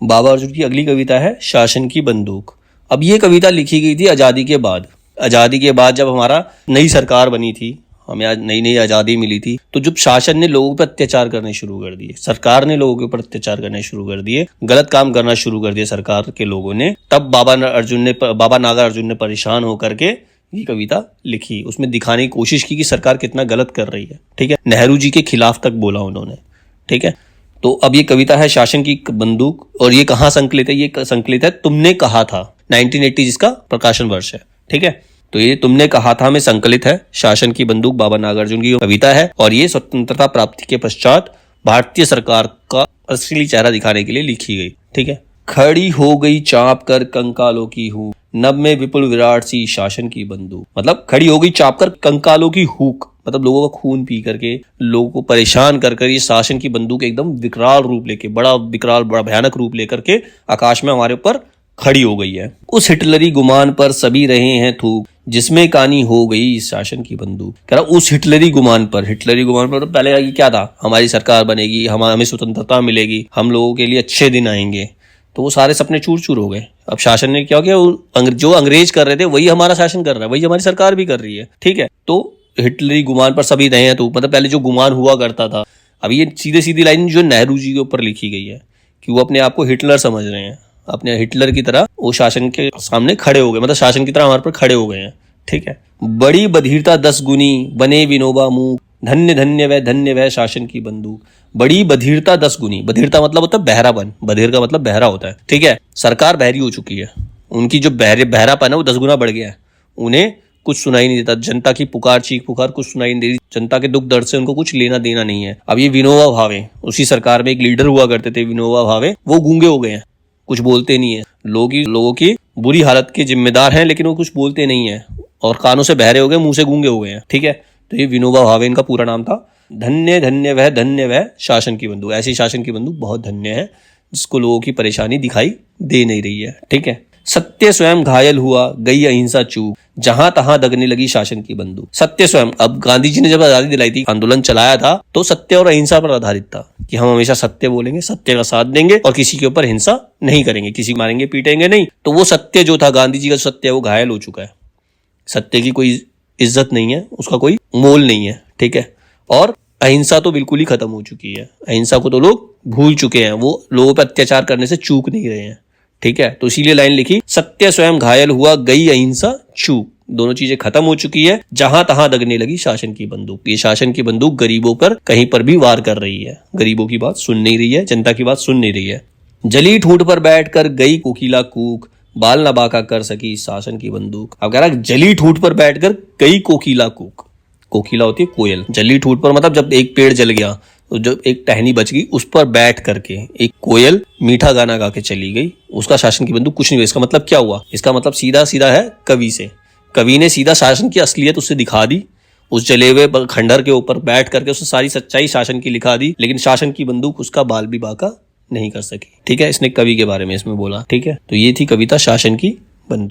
बाबा अर्जुन की अगली कविता है शासन की बंदूक। अब ये कविता लिखी गई थी आज़ादी के बाद। आज़ादी के बाद जब हमारा नई सरकार बनी थी, हमें आज नई नई आज़ादी मिली थी, तो जब शासन ने लोगों पर अत्याचार करने शुरू कर दिए, सरकार ने लोगों के ऊपर अत्याचार करने शुरू कर दिए, गलत काम करना शुरू कर दिए सरकार के लोगों ने, तब बाबा नागार्जुन ने परेशान होकर के ये कविता लिखी। उसमें दिखाने की कोशिश की कि सरकार कितना गलत कर रही है। ठीक है, नेहरू जी के खिलाफ तक बोला उन्होंने। ठीक है, तो अब ये कविता है शासन की बंदूक। और ये कहाँ संकलित है? ये संकलित है तुमने कहा था, 1980 जिसका प्रकाशन वर्ष है। ठीक है, तो ये तुमने कहा था में संकलित है शासन की बंदूक, बाबा नागार्जुन की कविता है। और ये स्वतंत्रता प्राप्ति के पश्चात भारतीय सरकार का असली चेहरा दिखाने के लिए लिखी गई। ठीक है, खड़ी हो गई चाप कर कंकालों की हूक, नभ में विपुल विराट सी शासन की बंदूक। मतलब खड़ी हो गई चाप कर कंकालों की हूक, मतलब लोगों का खून पी करके, लोगों को परेशान कर कर ये शासन की बंदूक एकदम विकराल रूप लेके, बड़ा विकराल, बड़ा भयानक रूप लेकर के आकाश में हमारे ऊपर खड़ी हो गई है। उस हिटलरी गुमान पर सभी रहे हैं थूक, जिसमें कानी हो गई इस शासन की बंदूक। कह रहा उस हिटलरी गुमान पर तो पहले क्या था? हमारी सरकार बनेगी, हमें स्वतंत्रता मिलेगी, हम लोगों के लिए अच्छे दिन आएंगे। तो वो सारे सपने चूर चूर हो गए। अब शासन ने क्या किया? जो अंग्रेज कर रहे थे वही हमारा शासन कर रहा है, वही हमारी सरकार भी कर रही है। ठीक है, तो हिटलरी गुमान पर सभी रहे हैं तो मतलब पहले जो गुमान हुआ करता था, अब ये सीधे सीधी लाइन जो नेहरू जी के ऊपर लिखी गई है कि वो अपने आप को हिटलर समझ रहे हैं, अपने हिटलर की तरह वो शासन के सामने खड़े हो गए, मतलब शासन की तरह हमारे पर खड़े हो गए हैं। ठीक है, बड़ी बधिरता 10 गुनी बने विनोबा मूक, धन्य धन्य वह शासन की बंदूक। बड़ी बधिरता 10 गुनी, बधिरता मतलब होता है बहरापन, बधिर का मतलब बहरा होता है। ठीक है, सरकार बहरी हो चुकी है, उनकी जो बहरापन है वो 10 गुना बढ़ गया है, उन्हें कुछ सुनाई नहीं देता, जनता की पुकार चीख पुकार कुछ सुनाई नहीं देती, जनता के दुख दर्द से उनको कुछ लेना देना नहीं है। अब ये विनोबा भावे, उसी सरकार में एक लीडर हुआ करते थे विनोबा भावे, वो गूंगे हो गए हैं, कुछ बोलते नहीं है। लोगों की बुरी हालत के जिम्मेदार हैं लेकिन वो कुछ बोलते नहीं है, और कानों से बहरे हो गए, मुंह से गूंगे हो गए हैं। ठीक है, तो ये विनोबा भावे इनका पूरा नाम था। धन्य वह शासन की बंदूक। ऐसी शासन की बंदूक बहुत धन्य है जिसको लोगों की परेशानी दिखाई दे नहीं रही है। ठीक है, सत्य स्वयं घायल हुआ गई अहिंसा चूक, जहां तहां दगने लगी शासन की बंदूक। सत्य स्वयं, अब गांधी जी ने जब आजादी दिलाई थी, आंदोलन चलाया था, तो सत्य और अहिंसा पर आधारित था कि हम हमेशा सत्य बोलेंगे, सत्य का साथ देंगे और किसी के ऊपर हिंसा नहीं करेंगे, किसी को मारेंगे पीटेंगे नहीं। तो वो सत्य जो था, गांधी जी का सत्य, वो घायल हो चुका है। सत्य की कोई इज्जत नहीं है, उसका कोई मोल नहीं है। ठीक है, और अहिंसा तो बिल्कुल ही खत्म हो चुकी है, अहिंसा को तो लोग भूल चुके हैं, वो लोगों पर अत्याचार करने से चूक नहीं रहे हैं। ठीक है, तो इसीलिए लाइन लिखी, सत्य स्वयं घायल हुआ गई अहिंसा चूक, दोनों चीजें खत्म हो चुकी है, जहां तहां दगने लगी शासन की बंदूक। ये शासन की बंदूक गरीबों पर कहीं पर भी वार कर रही है, गरीबों की बात सुन नहीं रही है, जनता की बात सुन नहीं रही है। जली ठूंठ पर बैठकर गई कोकिला कूक, बाल न बाका कर सकी शासन की बंदूक। अब कह रहा जली ठूंठ पर बैठकर गई कोकिला कूक, कोकिला होती है कोयल, जली ठूंठ पर मतलब जब एक पेड़ जल गया तो जब एक टहनी बच गई, उस पर बैठ करके एक कोयल मीठा गाना गा के चली गई, उसका शासन की बंदूक कुछ नहीं हुई। इसका मतलब क्या हुआ? इसका मतलब सीधा सीधा है कवि से, कवि ने सीधा शासन की असलियत उससे दिखा दी, उस जले हुए खंडर के ऊपर बैठ करके उसने सारी सच्चाई शासन की लिखा दी, लेकिन शासन की बंदूक उसका बाल भी बाका नहीं कर सकी। ठीक है, इसने कवि के बारे में इसमें बोला। ठीक है, तो ये थी कविता शासन की बंदूक।